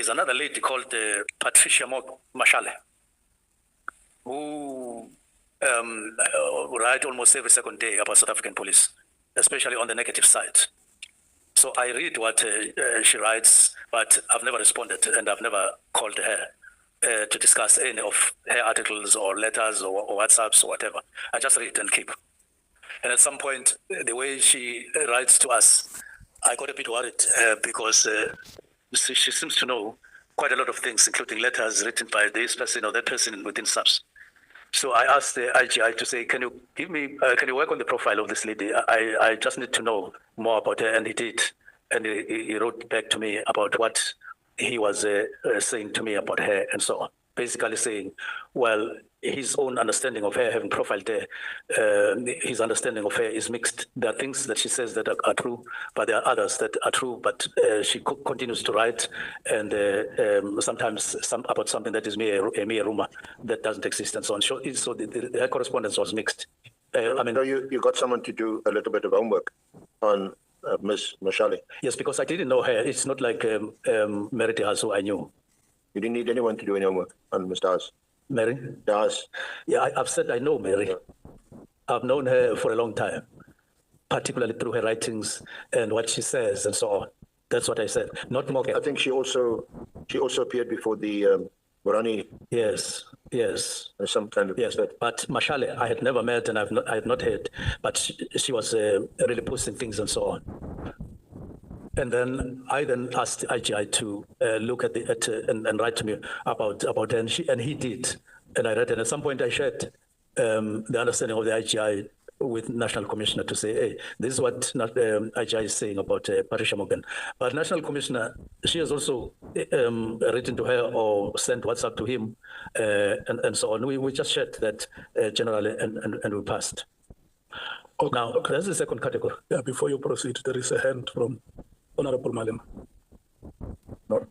there's another lady called Patricia Mashale, who write almost every second day about South African police, especially on the negative side. So I read what she writes, but I've never responded and I've never called her to discuss any of her articles or letters or WhatsApps or whatever. I just read and keep. And at some point, the way she writes to us, I got a bit worried because she seems to know quite a lot of things, including letters written by this person or that person within SAPS. So I asked the IGI to say, can you give me, can you work on the profile of this lady? I just need to know more about her, and he did. And he wrote back to me about what he was saying to me about her and so on. Basically saying, well, his own understanding of her, having profiled her, his understanding of her is mixed. There are things that she says that are true, but there are others that are true, but she continues to write, and sometimes about something that is a mere rumor that doesn't exist and so on. So her correspondence was mixed. I mean, so you got someone to do a little bit of homework on Ms. Mashale? Yes, because I didn't know her. It's not like Mary Dehas, who I knew. You didn't need anyone to do any homework on Ms. Dehas? Mary? Dehas. Yeah, I've said I know Mary. Yeah. I've known her for a long time, particularly through her writings and what she says and so on. That's what I said. Not Morgan. I think she also appeared before the Morani. Yes. Some kind of. Yes, but Mashale, I had never met and I had not heard, but she was really posting things and so on. And then I asked IGI to look at and write to me about her, and he did, and I read it. And at some point, I shared the understanding of the IGI with National Commissioner to say, hey, this is what IGI is saying about Patricia Morgan. But National Commissioner, she has also written to her or sent WhatsApp to him, and so on. We just shared that generally, and we passed. Okay. Now, that's the second category. Yeah, before you proceed, there is a hand from Honorable Malema. No,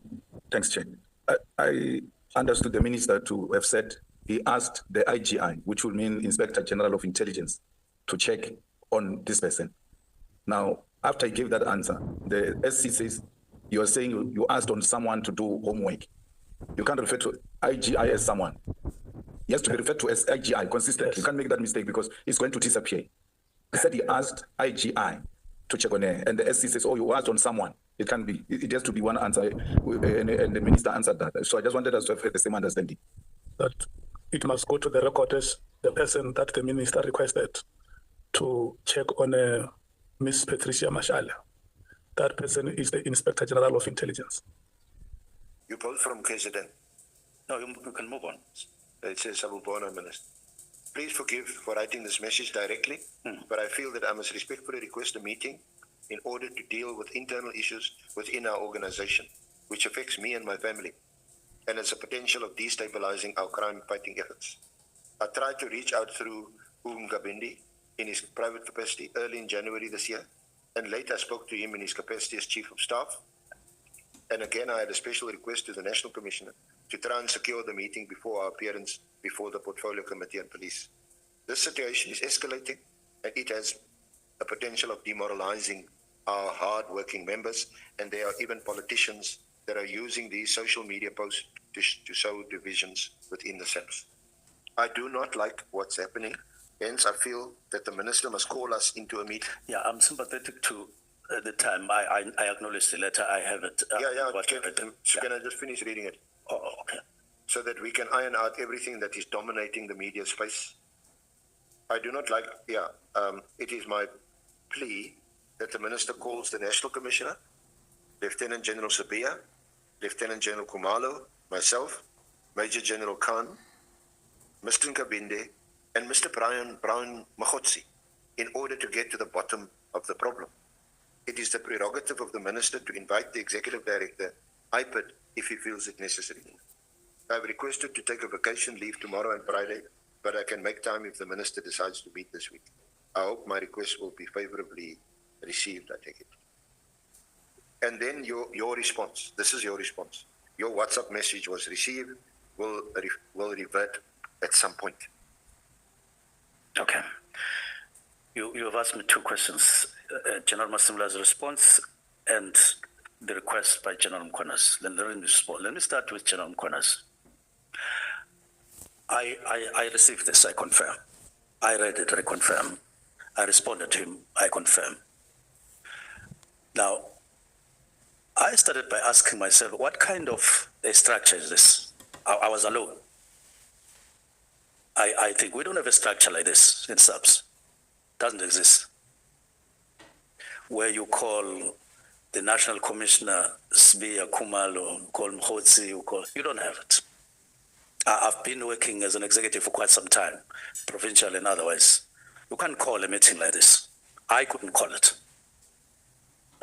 thanks, Chair. I understood the minister to have said he asked the IGI, which would mean Inspector General of Intelligence, to check on this person. Now, after he gave that answer, the SC says you are saying you asked on someone to do homework. You can't refer to IGI as someone. He has to be referred to as IGI consistently. Yes. You can't make that mistake because it's going to disappear. He said he asked IGI to check on her, and the SC says, oh, you asked on someone. It can't be. It has to be one answer, and the minister answered that. So I just wanted us to have the same understanding. That it must go to the record as the person that the minister requested to check on Miss Patricia Mashale. That person is the Inspector General of Intelligence. You both from KZN? No, you can move on. It says Sabubona, Minister. Please forgive for writing this message directly, but I feel that I must respectfully request a meeting in order to deal with internal issues within our organization, which affects me and my family, and has a potential of destabilizing our crime-fighting efforts. I tried to reach out through Ngabindi in his private capacity early in January this year, and later I spoke to him in his capacity as Chief of Staff. And again, I had a special request to the National Commissioner to try and secure the meeting before our appearance before the Portfolio Committee and Police. This situation is escalating, and it has a potential of demoralizing our hard-working members, and there are even politicians that are using these social media posts to sow divisions within the SAPS. I do not like what's happening, hence I feel that the Minister must call us into a meeting. Yeah, I'm sympathetic to the time. I acknowledge the letter. I have it. Can I just finish reading it? Oh, okay. So that we can iron out everything that is dominating the media space. I do not like, it is my plea that the Minister calls the National Commissioner, Lieutenant General Sabia, Lieutenant General Kumalo, myself, Major General Khan, Mr. Nkabinde, and Mr. Brown Mahotsi, in order to get to the bottom of the problem. It is the prerogative of the Minister to invite the Executive Director, IPID, if he feels it necessary. I have requested to take a vacation leave tomorrow and Friday, but I can make time if the Minister decides to meet this week. I hope my request will be favorably received, I take it. And then your response. This is your response. Your WhatsApp message was received, will revert at some point. Okay. You have asked me two questions. General Masimula's response and the request by General Mkhonas. Let me respond. Let me start with General Mkhonas. I received this, I confirm. I read it, I confirm. I responded to him, I confirm. Now, I started by asking myself, what kind of a structure is this? I was alone. I think we don't have a structure like this in SAPS. Doesn't exist. Where you call the National Commissioner Sbiya Khumalo, call Mkhotsi, you don't have it. I've been working as an executive for quite some time, provincial and otherwise. You can't call a meeting like this. I couldn't call it.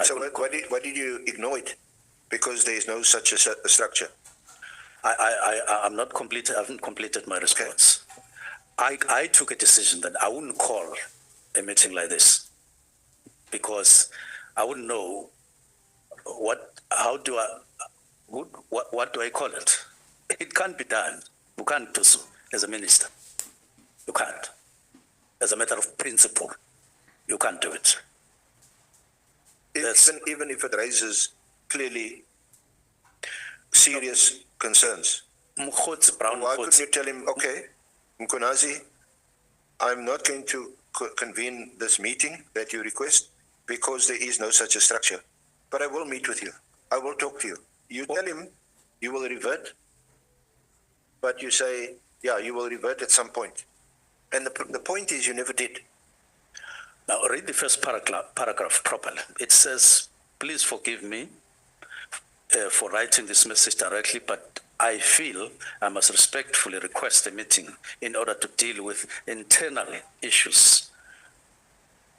So why did you ignore it? Because there is no such a structure. I'm not complete. I haven't completed my response. I took a decision that I wouldn't call a meeting like this because I wouldn't know what do I call it? It can't be done. You can't do so as a minister. You can't. As a matter of principle, you can't do it. Even if it raises clearly serious concerns. Why couldn't you tell him, okay, Mkonazi, I'm not going to convene this meeting that you request because there is no such a structure. But I will meet with you. I will talk to you. You tell him you will revert, but you say, yeah, you will revert at some point. And the point is you never did. Now read the first paragraph properly. It says, please forgive me for writing this message directly, but I feel I must respectfully request a meeting in order to deal with internal issues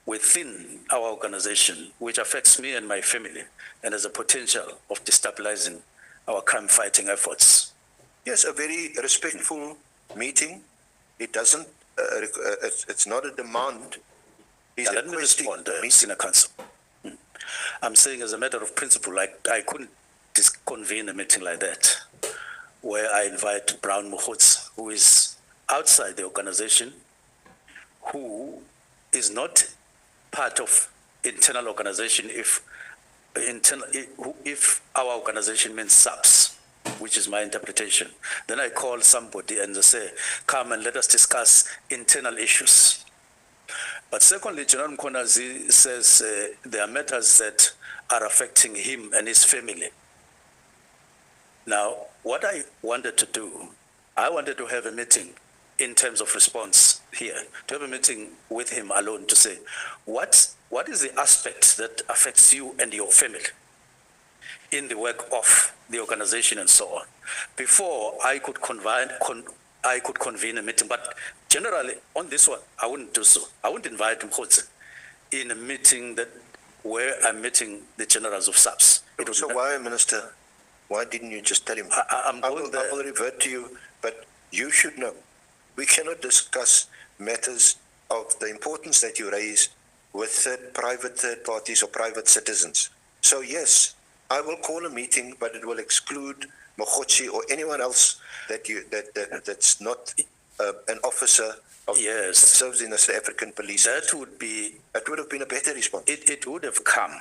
within our organization, which affects me and my family, and has a potential of destabilizing our crime-fighting efforts. Yes, a very respectful meeting. It doesn't, it's not a demand. Now, let me respond, Senior Counsel. I'm saying as a matter of principle, I couldn't convene a meeting like that, where I invite Brown Mkhotsi, who is outside the organization, who is not part of internal organization if our organization means SAPS, which is my interpretation. Then I call somebody and they say, come and let us discuss internal issues. But secondly, General Mkhonazi says there are matters that are affecting him and his family. Now, what I wanted to do, I wanted to have a meeting in terms of response here, to have a meeting with him alone to say, what is the aspect that affects you and your family in the work of the organization and so on, before I could convene a meeting. But generally, on this one, I wouldn't do so. I wouldn't invite Mkhotsi in a meeting where I'm meeting the generals of SAPS. So why, Minister, why didn't you just tell him? I will revert to you, but you should know. We cannot discuss matters of the importance that you raise with private third parties or private citizens. So yes, I will call a meeting, but it will exclude Mkhotsi or anyone else that's not an officer that serves in the South African police. That would have been a better response. It would have come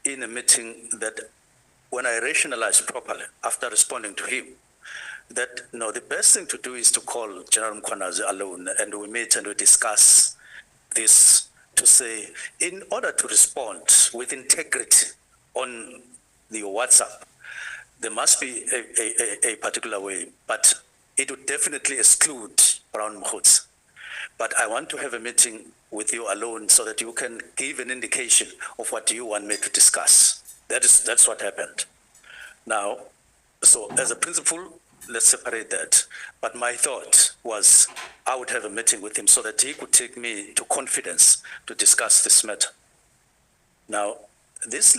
in a meeting that, when I rationalized properly after responding to him, that no, the best thing to do is to call General Mkhonazi alone, and we meet and we discuss this to say, in order to respond with integrity on the WhatsApp, there must be a particular way, but it would definitely exclude Brown Mkhotsi. But I want to have a meeting with you alone so that you can give an indication of what you want me to discuss. That's what happened. Now, so as a principle, let's separate that. But my thought was I would have a meeting with him so that he could take me to confidence to discuss this matter. Now, this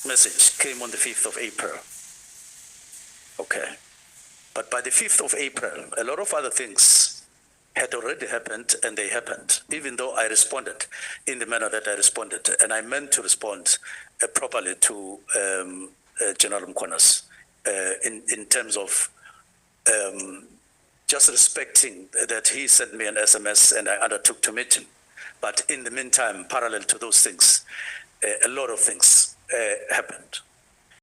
message came on the 5th of April. Okay. But by the 5th of April, a lot of other things had already happened, and they happened, even though I responded in the manner that I responded. And I meant to respond properly to General Mkhonazi in terms of just respecting that he sent me an SMS and I undertook to meet him. But in the meantime, parallel to those things, a lot of things happened.